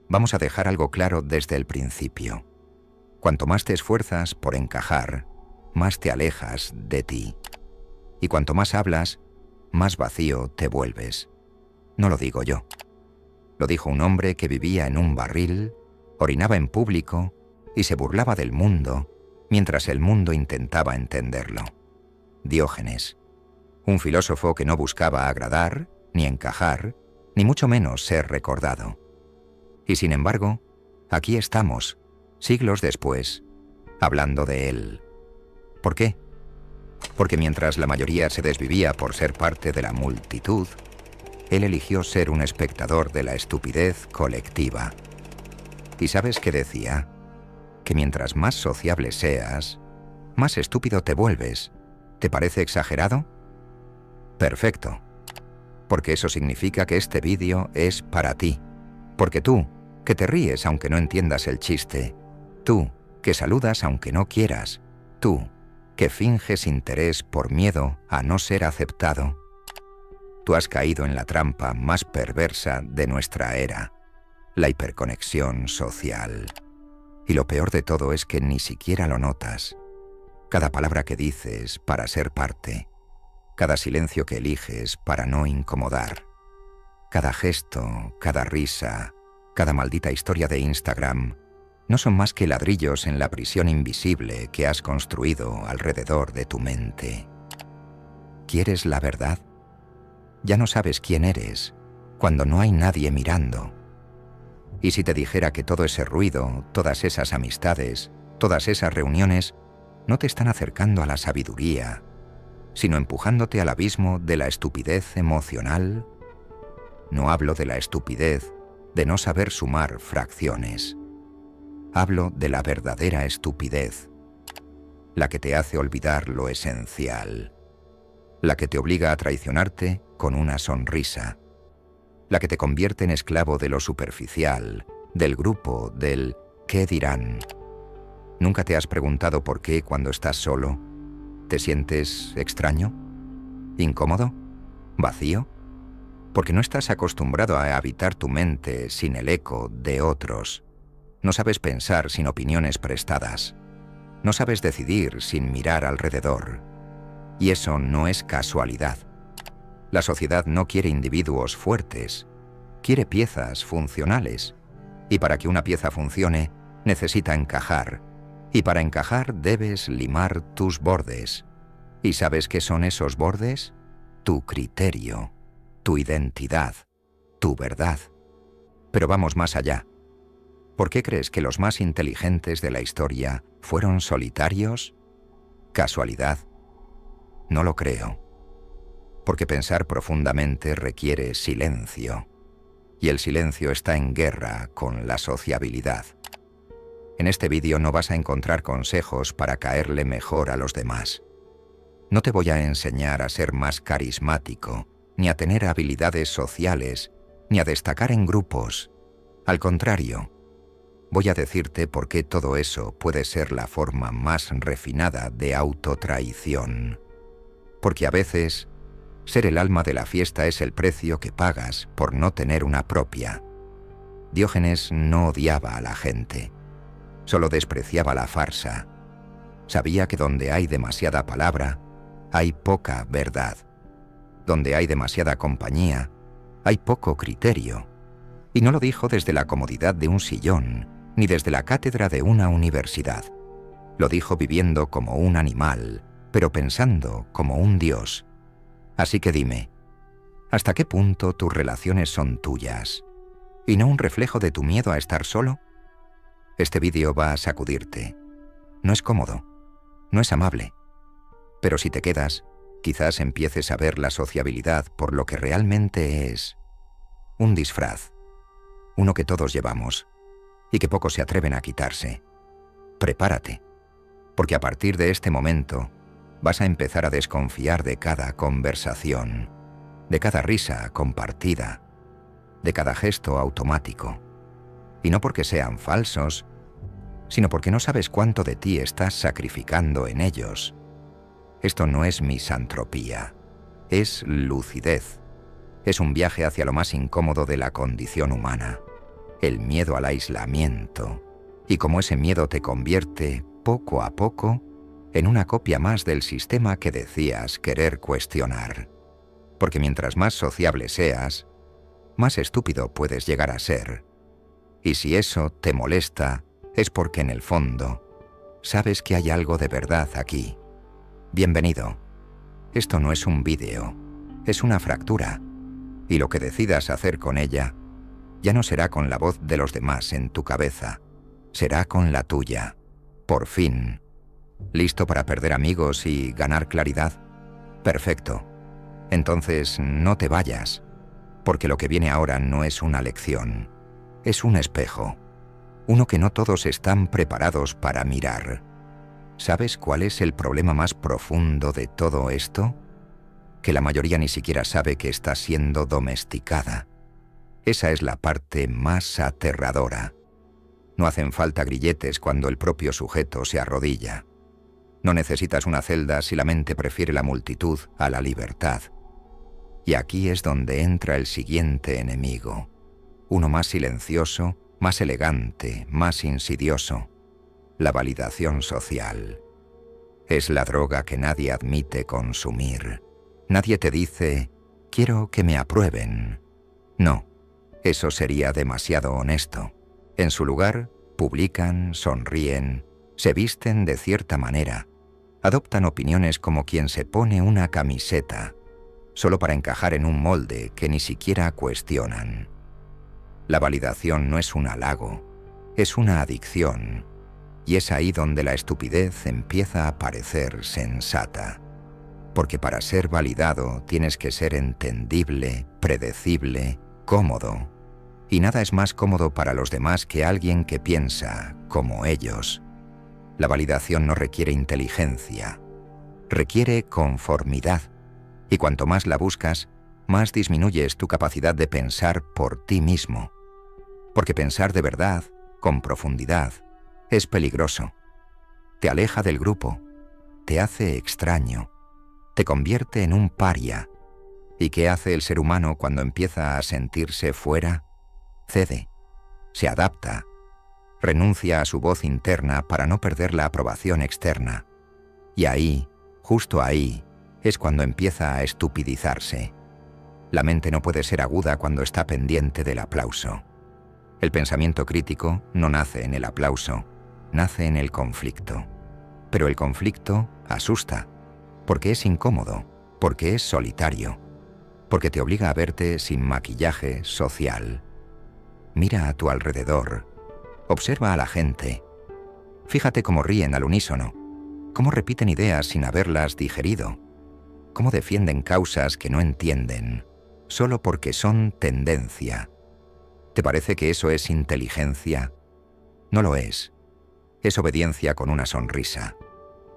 Vamos a dejar algo claro desde el principio. Cuanto más te esfuerzas por encajar, más te alejas de ti. Y cuanto más hablas, más vacío te vuelves. No lo digo yo. Lo dijo un hombre que vivía en un barril, orinaba en público y se burlaba del mundo mientras el mundo intentaba entenderlo. Diógenes, un filósofo que no buscaba agradar, ni encajar, ni mucho menos ser recordado. Y sin embargo, aquí estamos, siglos después, hablando de él. ¿Por qué? Porque mientras la mayoría se desvivía por ser parte de la multitud, él eligió ser un espectador de la estupidez colectiva. ¿Y sabes qué decía? Que mientras más sociable seas, más estúpido te vuelves. ¿Te parece exagerado? Perfecto. Porque eso significa que este vídeo es para ti. Porque tú, que te ríes aunque no entiendas el chiste, tú, que saludas aunque no quieras, tú, que finges interés por miedo a no ser aceptado, tú has caído en la trampa más perversa de nuestra era, la hiperconexión social. Y lo peor de todo es que ni siquiera lo notas. Cada palabra que dices para ser parte, cada silencio que eliges para no incomodar, cada gesto, cada risa, cada maldita historia de Instagram, no son más que ladrillos en la prisión invisible que has construido alrededor de tu mente. ¿Quieres la verdad? Ya no sabes quién eres cuando no hay nadie mirando. Y si te dijera que todo ese ruido, todas esas amistades, todas esas reuniones, no te están acercando a la sabiduría, sino empujándote al abismo de la estupidez emocional? No hablo de la estupidez de no saber sumar fracciones. Hablo de la verdadera estupidez, la que te hace olvidar lo esencial, la que te obliga a traicionarte con una sonrisa, la que te convierte en esclavo de lo superficial, del grupo, del ¿qué dirán? ¿Nunca te has preguntado por qué cuando estás solo te sientes extraño? ¿Incómodo? ¿Vacío? Porque no estás acostumbrado a habitar tu mente sin el eco de otros. No sabes pensar sin opiniones prestadas. No sabes decidir sin mirar alrededor. Y eso no es casualidad. La sociedad no quiere individuos fuertes, quiere piezas funcionales. Y para que una pieza funcione, necesita encajar. Y para encajar debes limar tus bordes. ¿Y sabes qué son esos bordes? Tu criterio, tu identidad, tu verdad. Pero vamos más allá. ¿Por qué crees que los más inteligentes de la historia fueron solitarios? ¿Casualidad? No lo creo. Porque pensar profundamente requiere silencio. Y el silencio está en guerra con la sociabilidad. En este vídeo no vas a encontrar consejos para caerle mejor a los demás. No te voy a enseñar a ser más carismático, ni a tener habilidades sociales, ni a destacar en grupos. Al contrario, voy a decirte por qué todo eso puede ser la forma más refinada de autotraición. Porque a veces, ser el alma de la fiesta es el precio que pagas por no tener una propia. Diógenes no odiaba a la gente, solo despreciaba la farsa. Sabía que donde hay demasiada palabra, hay poca verdad. Donde hay demasiada compañía, hay poco criterio. Y no lo dijo desde la comodidad de un sillón, ni desde la cátedra de una universidad. Lo dijo viviendo como un animal, pero pensando como un dios. Así que dime, ¿hasta qué punto tus relaciones son tuyas y no un reflejo de tu miedo a estar solo? Este vídeo va a sacudirte. No es cómodo, no es amable. Pero si te quedas, quizás empieces a ver la sociabilidad por lo que realmente es. Un disfraz. Uno que todos llevamos y que pocos se atreven a quitarse. Prepárate, porque a partir de este momento vas a empezar a desconfiar de cada conversación, de cada risa compartida, de cada gesto automático. Y no porque sean falsos, sino porque no sabes cuánto de ti estás sacrificando en ellos. Esto no es misantropía, es lucidez. Es un viaje hacia lo más incómodo de la condición humana. el miedo al aislamiento, y cómo ese miedo te convierte, poco a poco, en una copia más del sistema que decías querer cuestionar. Porque mientras más sociable seas, más estúpido puedes llegar a ser. Y si eso te molesta, es porque en el fondo sabes que hay algo de verdad aquí. Bienvenido. Esto no es un vídeo, es una fractura. Y lo que decidas hacer con ella, ya no será con la voz de los demás en tu cabeza, será con la tuya. Por fin. ¿Listo para perder amigos y ganar claridad? Perfecto. Entonces no te vayas, porque lo que viene ahora no es una lección, es un espejo, uno que no todos están preparados para mirar. ¿Sabes cuál es el problema más profundo de todo esto? Que la mayoría ni siquiera sabe que está siendo domesticada. Esa es la parte más aterradora. No hacen falta grilletes cuando el propio sujeto se arrodilla. No necesitas una celda si la mente prefiere la multitud a la libertad. Y aquí es donde entra el siguiente enemigo, uno más silencioso, más elegante, más insidioso: la validación social. Es la droga que nadie admite consumir. Nadie te dice, quiero que me aprueben. No, eso sería demasiado honesto. En su lugar, publican, sonríen, se visten de cierta manera, adoptan opiniones como quien se pone una camiseta, solo para encajar en un molde que ni siquiera cuestionan. La validación no es un halago, es una adicción, y es ahí donde la estupidez empieza a parecer sensata. Porque para ser validado tienes que ser entendible, predecible, cómodo. Y nada es más cómodo para los demás que alguien que piensa como ellos. La validación no requiere inteligencia, requiere conformidad. Y cuanto más la buscas, más disminuyes tu capacidad de pensar por ti mismo. Porque pensar de verdad, con profundidad, es peligroso. Te aleja del grupo, te hace extraño, te convierte en un paria. ¿Y qué hace el ser humano cuando empieza a sentirse fuera? Cede, se adapta, renuncia a su voz interna para no perder la aprobación externa. Y ahí, justo ahí, es cuando empieza a estupidizarse. La mente no puede ser aguda cuando está pendiente del aplauso. El pensamiento crítico no nace en el aplauso, nace en el conflicto. Pero el conflicto asusta, porque es incómodo, porque es solitario, porque te obliga a verte sin maquillaje social. Mira a tu alrededor, observa a la gente. Fíjate cómo ríen al unísono, cómo repiten ideas sin haberlas digerido, cómo defienden causas que no entienden, solo porque son tendencia. ¿Te parece que eso es inteligencia? No lo es. Es obediencia con una sonrisa.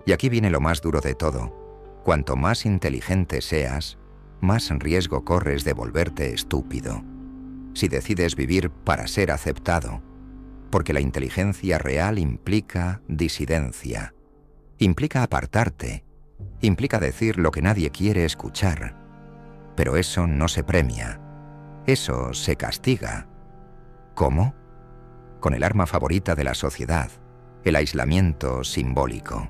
Y aquí viene lo más duro de todo. Cuanto más inteligente seas, más riesgo corres de volverte estúpido. Si decides vivir para ser aceptado, porque la inteligencia real implica disidencia, implica apartarte, implica decir lo que nadie quiere escuchar. Pero eso no se premia, eso se castiga. ¿Cómo? Con el arma favorita de la sociedad, el aislamiento simbólico.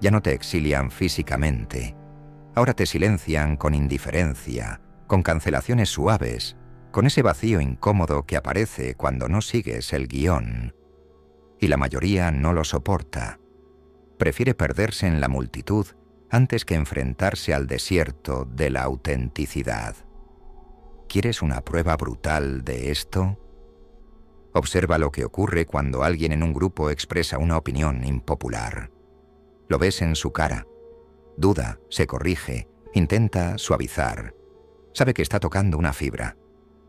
Ya no te exilian físicamente, ahora te silencian con indiferencia, con cancelaciones suaves, con ese vacío incómodo que aparece cuando no sigues el guión. Y la mayoría no lo soporta. Prefiere perderse en la multitud antes que enfrentarse al desierto de la autenticidad. ¿Quieres una prueba brutal de esto? Observa lo que ocurre cuando alguien en un grupo expresa una opinión impopular. Lo ves en su cara. Duda, se corrige, intenta suavizar. Sabe que está tocando una fibra.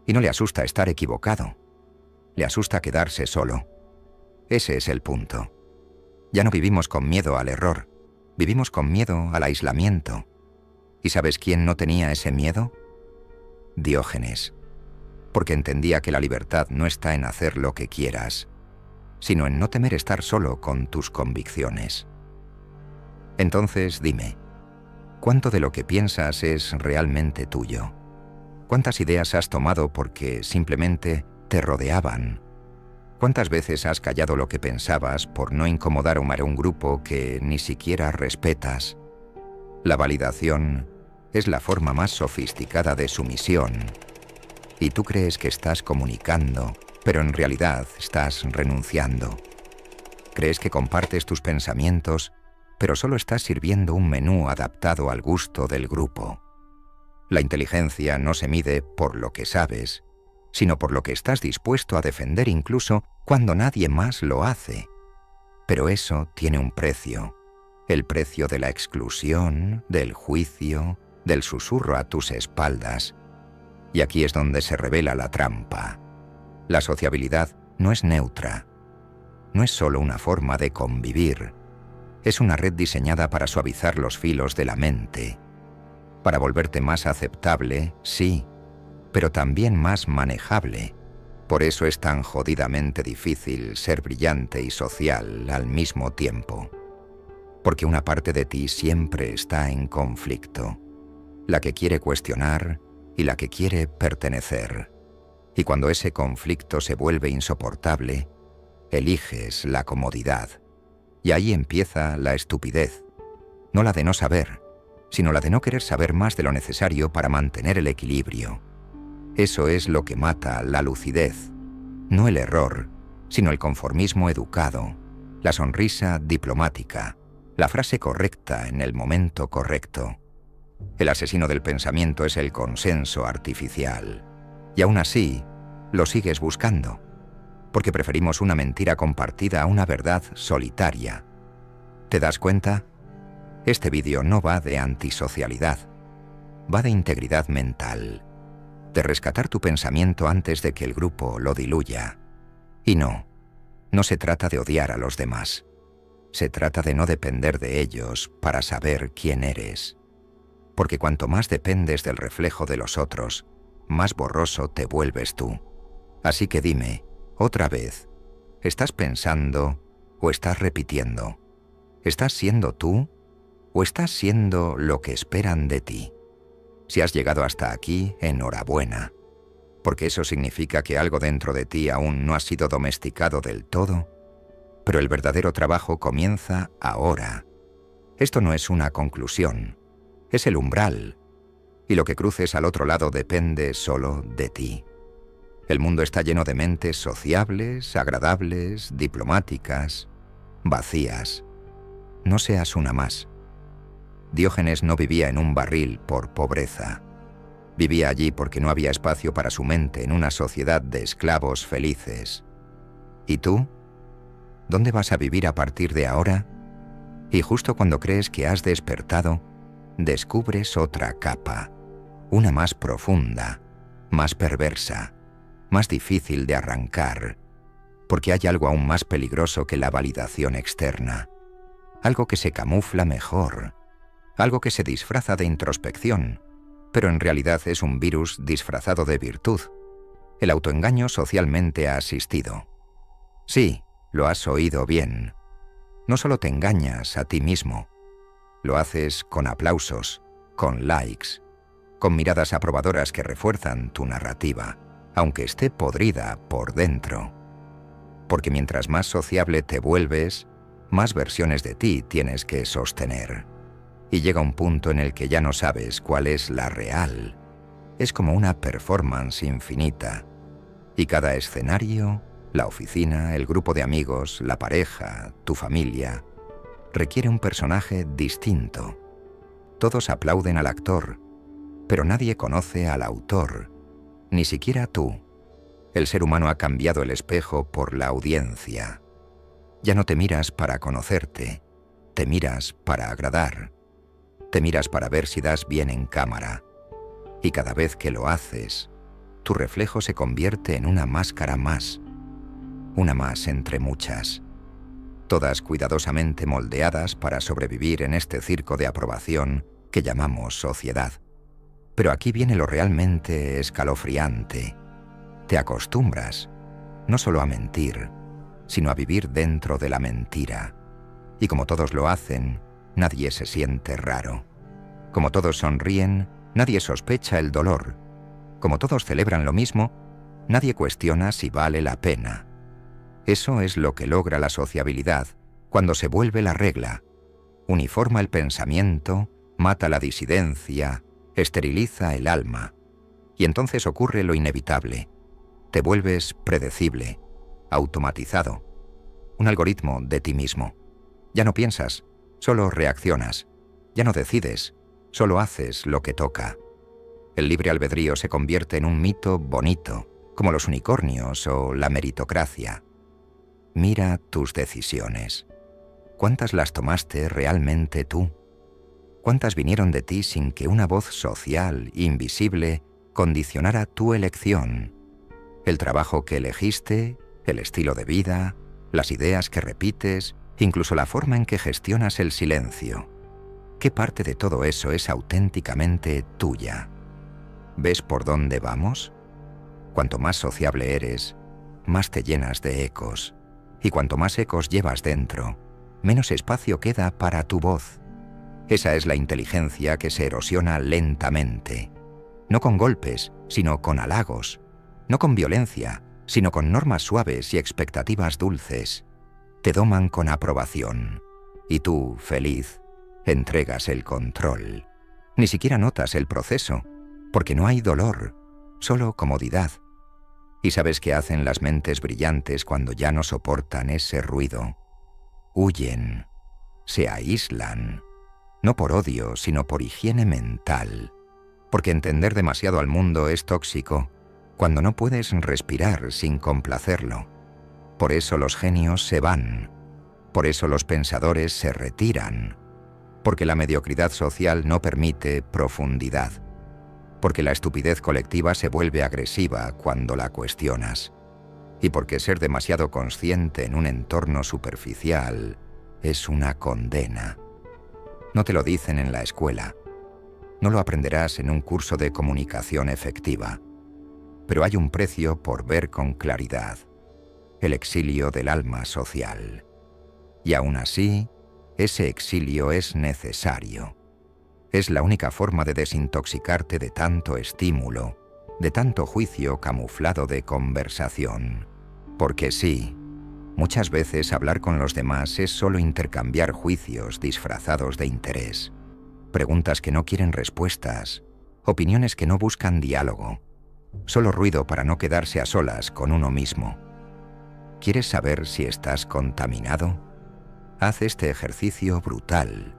Y no le asusta estar equivocado. Le asusta quedarse solo. Ese es el punto. Ya no vivimos con miedo al error. Vivimos con miedo al aislamiento. ¿Y sabes quién no tenía ese miedo? Diógenes. Porque entendía que la libertad no está en hacer lo que quieras, sino en no temer estar solo con tus convicciones. Entonces dime, ¿cuánto de lo que piensas es realmente tuyo? ¿Cuántas ideas has tomado porque simplemente te rodeaban. ¿Cuántas veces has callado lo que pensabas por no incomodar a un grupo que ni siquiera respetas? La validación es la forma más sofisticada de sumisión. Y tú crees que estás comunicando, pero en realidad estás renunciando. Crees que compartes tus pensamientos, pero solo estás sirviendo un menú adaptado al gusto del grupo. La inteligencia no se mide por lo que sabes, sino por lo que estás dispuesto a defender incluso cuando nadie más lo hace. Pero eso tiene un precio, el precio de la exclusión, del juicio, del susurro a tus espaldas. Y aquí es donde se revela la trampa. La sociabilidad no es neutra, no es solo una forma de convivir, es una red diseñada para suavizar los filos de la mente, para volverte más aceptable, sí, pero también más manejable. Por eso es tan jodidamente difícil ser brillante y social al mismo tiempo. Porque una parte de ti siempre está en conflicto, la que quiere cuestionar y la que quiere pertenecer. Y cuando ese conflicto se vuelve insoportable, eliges la comodidad. Y ahí empieza la estupidez, no la de no saber, sino la de no querer saber más de lo necesario para mantener el equilibrio. Eso es lo que mata la lucidez, no el error, sino el conformismo educado, la sonrisa diplomática, la frase correcta en el momento correcto. El asesino del pensamiento es el consenso artificial. Y aún así, lo sigues buscando, porque preferimos una mentira compartida a una verdad solitaria. ¿Te das cuenta? Este vídeo no va de antisocialidad, va de integridad mental, de rescatar tu pensamiento antes de que el grupo lo diluya. Y no se trata de odiar a los demás, se trata de no depender de ellos para saber quién eres. Porque cuanto más dependes del reflejo de los otros, más borroso te vuelves tú. Así que dime, otra vez, ¿estás pensando o estás repitiendo? ¿Estás siendo tú o estás siendo lo que esperan de ti? Si has llegado hasta aquí, enhorabuena, porque eso significa que algo dentro de ti aún no ha sido domesticado del todo, pero el verdadero trabajo comienza ahora. Esto no es una conclusión, es el umbral, y lo que cruces al otro lado depende solo de ti. El mundo está lleno de mentes sociables, agradables, diplomáticas, vacías. No seas una más. Diógenes no vivía en un barril por pobreza. Vivía allí porque no había espacio para su mente en una sociedad de esclavos felices. ¿Y tú? ¿Dónde vas a vivir a partir de ahora? Y justo cuando crees que has despertado, descubres otra capa, una más profunda, más perversa, más difícil de arrancar, porque hay algo aún más peligroso que la validación externa, algo que se camufla mejor, algo que se disfraza de introspección, pero en realidad es un virus disfrazado de virtud, el autoengaño socialmente asistido. Sí, lo has oído bien. No solo te engañas a ti mismo, lo haces con aplausos, con likes, con miradas aprobadoras que refuerzan tu narrativa, aunque esté podrida por dentro. Porque mientras más sociable te vuelves, más versiones de ti tienes que sostener. Y llega un punto en el que ya no sabes cuál es la real. Es como una performance infinita. Y cada escenario, la oficina, el grupo de amigos, la pareja, tu familia, requiere un personaje distinto. Todos aplauden al actor, pero nadie conoce al autor, ni siquiera tú. El ser humano ha cambiado el espejo por la audiencia. Ya no te miras para conocerte, te miras para agradar. Te miras para ver si das bien en cámara. Y cada vez que lo haces, tu reflejo se convierte en una máscara más. Una más entre muchas. Todas cuidadosamente moldeadas para sobrevivir en este circo de aprobación que llamamos sociedad. Pero aquí viene lo realmente escalofriante. Te acostumbras, no solo a mentir, sino a vivir dentro de la mentira. Y como todos lo hacen, nadie se siente raro. Como todos sonríen, nadie sospecha el dolor. Como todos celebran lo mismo, Nadie cuestiona si vale la pena. Eso es lo que logra la sociabilidad cuando se vuelve la regla. Uniforma el pensamiento, mata la disidencia, esteriliza el alma. Y entonces ocurre lo inevitable. Te vuelves predecible, automatizado. Un algoritmo de ti mismo. Ya no piensas, solo reaccionas. Ya no decides, solo haces lo que toca. El libre albedrío se convierte en un mito bonito, como los unicornios o la meritocracia. Mira tus decisiones. ¿Cuántas las tomaste realmente tú? ¿Cuántas vinieron de ti sin que una voz social, invisible, condicionara tu elección? El trabajo que elegiste, el estilo de vida, las ideas que repites, incluso la forma en que gestionas el silencio. ¿Qué parte de todo eso es auténticamente tuya? ¿Ves por dónde vamos? Cuanto más sociable eres, más te llenas de ecos. Y cuanto más ecos llevas dentro, menos espacio queda para tu voz. Esa es la inteligencia que se erosiona lentamente. No con golpes, sino con halagos. No con violencia, sino con normas suaves y expectativas dulces. Te doman con aprobación. Y tú, feliz, entregas el control. Ni siquiera notas el proceso, porque no hay dolor, solo comodidad. ¿Y sabes qué hacen las mentes brillantes cuando ya no soportan ese ruido? Huyen, se aíslan, no por odio, sino por higiene mental, porque entender demasiado al mundo es tóxico cuando no puedes respirar sin complacerlo. Por eso los genios se van, por eso los pensadores se retiran, porque la mediocridad social no permite profundidad, porque la estupidez colectiva se vuelve agresiva cuando la cuestionas, y porque ser demasiado consciente en un entorno superficial es una condena. No te lo dicen en la escuela, no lo aprenderás en un curso de comunicación efectiva, pero hay un precio por ver con claridad, el exilio del alma social. Y aún así, ese exilio es necesario. Es la única forma de desintoxicarte de tanto estímulo, de tanto juicio camuflado de conversación. Porque sí, muchas veces hablar con los demás es solo intercambiar juicios disfrazados de interés, preguntas que no quieren respuestas, opiniones que no buscan diálogo, solo ruido para no quedarse a solas con uno mismo. ¿Quieres saber si estás contaminado? Haz este ejercicio brutal.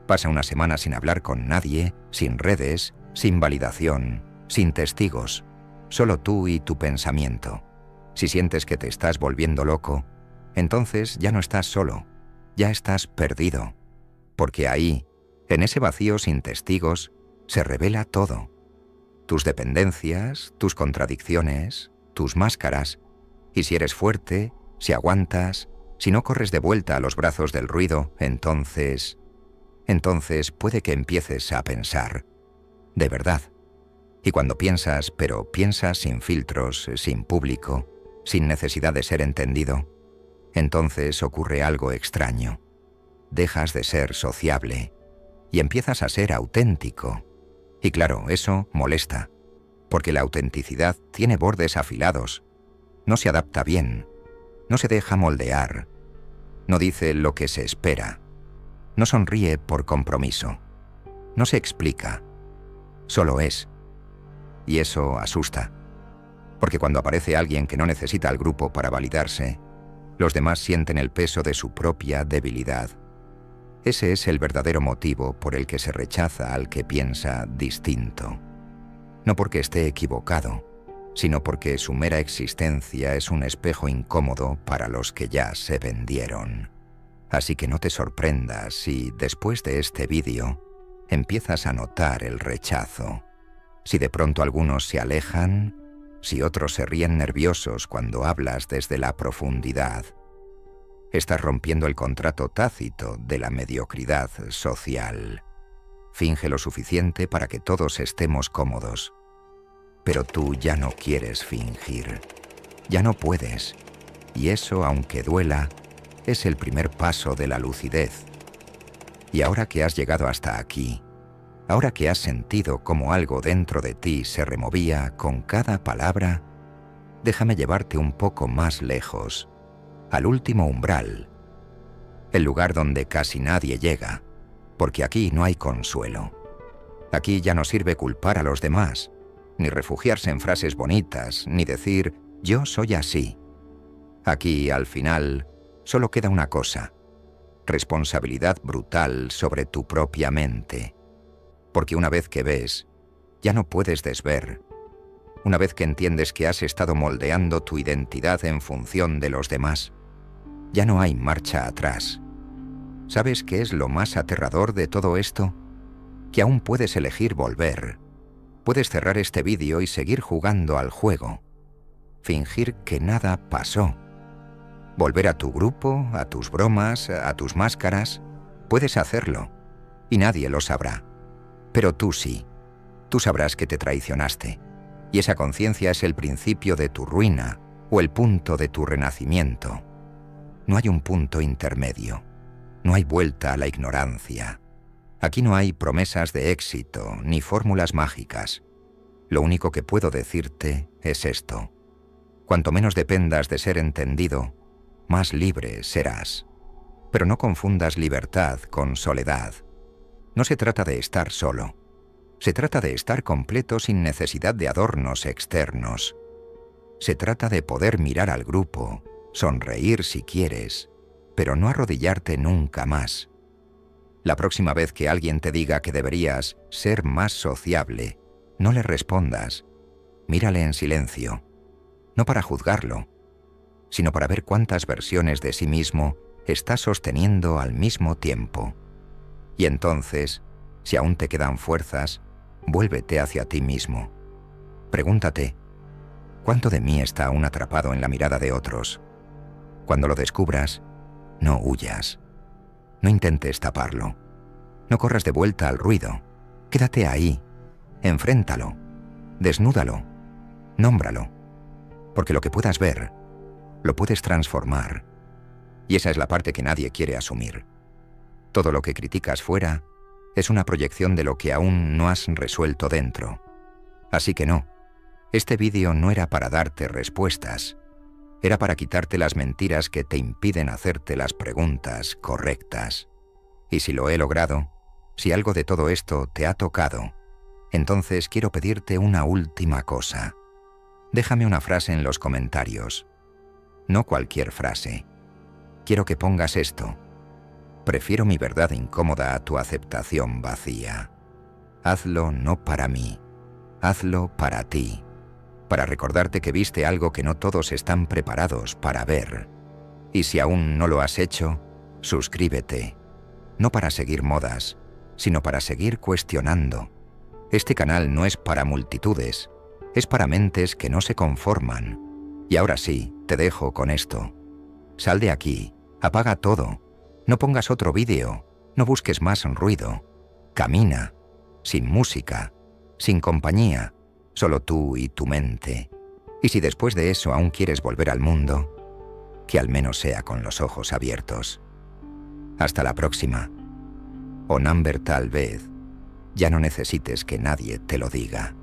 Pasa una semana sin hablar con nadie, sin redes, sin validación, sin testigos, solo tú y tu pensamiento. Si sientes que te estás volviendo loco, entonces ya no estás solo, ya estás perdido. Porque ahí, en ese vacío sin testigos, se revela todo. Tus dependencias, tus contradicciones, tus máscaras. Y si eres fuerte, si aguantas, si no corres de vuelta a los brazos del ruido, entonces puede que empieces a pensar, de verdad. Y cuando piensas, pero piensas sin filtros, sin público, sin necesidad de ser entendido, entonces ocurre algo extraño. Dejas de ser sociable y empiezas a ser auténtico. Y claro, eso molesta, porque la autenticidad tiene bordes afilados, no se adapta bien, no se deja moldear, no dice lo que se espera, no sonríe por compromiso, no se explica, solo es. Y eso asusta, porque cuando aparece alguien que no necesita al grupo para validarse, los demás sienten el peso de su propia debilidad. Ese es el verdadero motivo por el que se rechaza al que piensa distinto. No porque esté equivocado, sino porque su mera existencia es un espejo incómodo para los que ya se vendieron. Así que no te sorprendas si, después de este vídeo, empiezas a notar el rechazo. Si de pronto algunos se alejan, si otros se ríen nerviosos cuando hablas desde la profundidad. Estás rompiendo el contrato tácito de la mediocridad social. Finge lo suficiente para que todos estemos cómodos. Pero tú ya no quieres fingir. Ya no puedes. Y eso, aunque duela, es el primer paso de la lucidez. Y ahora que has llegado hasta aquí, ahora que has sentido cómo algo dentro de ti se removía con cada palabra, déjame llevarte un poco más lejos, al último umbral, el lugar donde casi nadie llega, porque aquí no hay consuelo. Aquí ya no sirve culpar a los demás, ni refugiarse en frases bonitas, ni decir «yo soy así». Aquí, al final, solo queda una cosa: responsabilidad brutal sobre tu propia mente. Porque una vez que ves, ya no puedes desver. Una vez que entiendes que has estado moldeando tu identidad en función de los demás, ya no hay marcha atrás. ¿Sabes qué es lo más aterrador de todo esto? Que aún puedes elegir volver. Puedes cerrar este vídeo y seguir jugando al juego. Fingir que nada pasó. Volver a tu grupo, a tus bromas, a tus máscaras. Puedes hacerlo, y nadie lo sabrá. Pero tú sí. Tú sabrás que te traicionaste, y esa conciencia es el principio de tu ruina o el punto de tu renacimiento. No hay un punto intermedio. No hay vuelta a la ignorancia. Aquí no hay promesas de éxito ni fórmulas mágicas. Lo único que puedo decirte es esto: cuanto menos dependas de ser entendido, más libre serás. Pero no confundas libertad con soledad. No se trata de estar solo. Se trata de estar completo sin necesidad de adornos externos. Se trata de poder mirar al grupo, sonreír si quieres, pero no arrodillarte nunca más. La próxima vez que alguien te diga que deberías ser más sociable, no le respondas. Mírale en silencio, no para juzgarlo, sino para ver cuántas versiones de sí mismo está sosteniendo al mismo tiempo. Y entonces, si aún te quedan fuerzas, vuélvete hacia ti mismo. Pregúntate, ¿cuánto de mí está aún atrapado en la mirada de otros? Cuando lo descubras, no huyas. No intentes taparlo. No corras de vuelta al ruido. Quédate ahí. Enfréntalo. Desnúdalo. Nómbralo. Porque lo que puedas ver, lo puedes transformar. Y esa es la parte que nadie quiere asumir. Todo lo que criticas fuera es una proyección de lo que aún no has resuelto dentro. Así que no, este vídeo no era para darte respuestas. Era para quitarte las mentiras que te impiden hacerte las preguntas correctas. Y si lo he logrado, si algo de todo esto te ha tocado, entonces quiero pedirte una última cosa. Déjame una frase en los comentarios. No cualquier frase. Quiero que pongas esto: prefiero mi verdad incómoda a tu aceptación vacía. Hazlo no para mí, hazlo para ti, para recordarte que viste algo que no todos están preparados para ver. Y si aún no lo has hecho, suscríbete, no para seguir modas, sino para seguir cuestionando. Este canal no es para multitudes, es para mentes que no se conforman. Y ahora sí, te dejo con esto. Sal de aquí, apaga todo. No pongas otro vídeo, no busques más ruido. Camina, sin música, sin compañía, solo tú y tu mente. Y si después de eso aún quieres volver al mundo, que al menos sea con los ojos abiertos. Hasta la próxima. O Number tal vez ya no necesites que nadie te lo diga.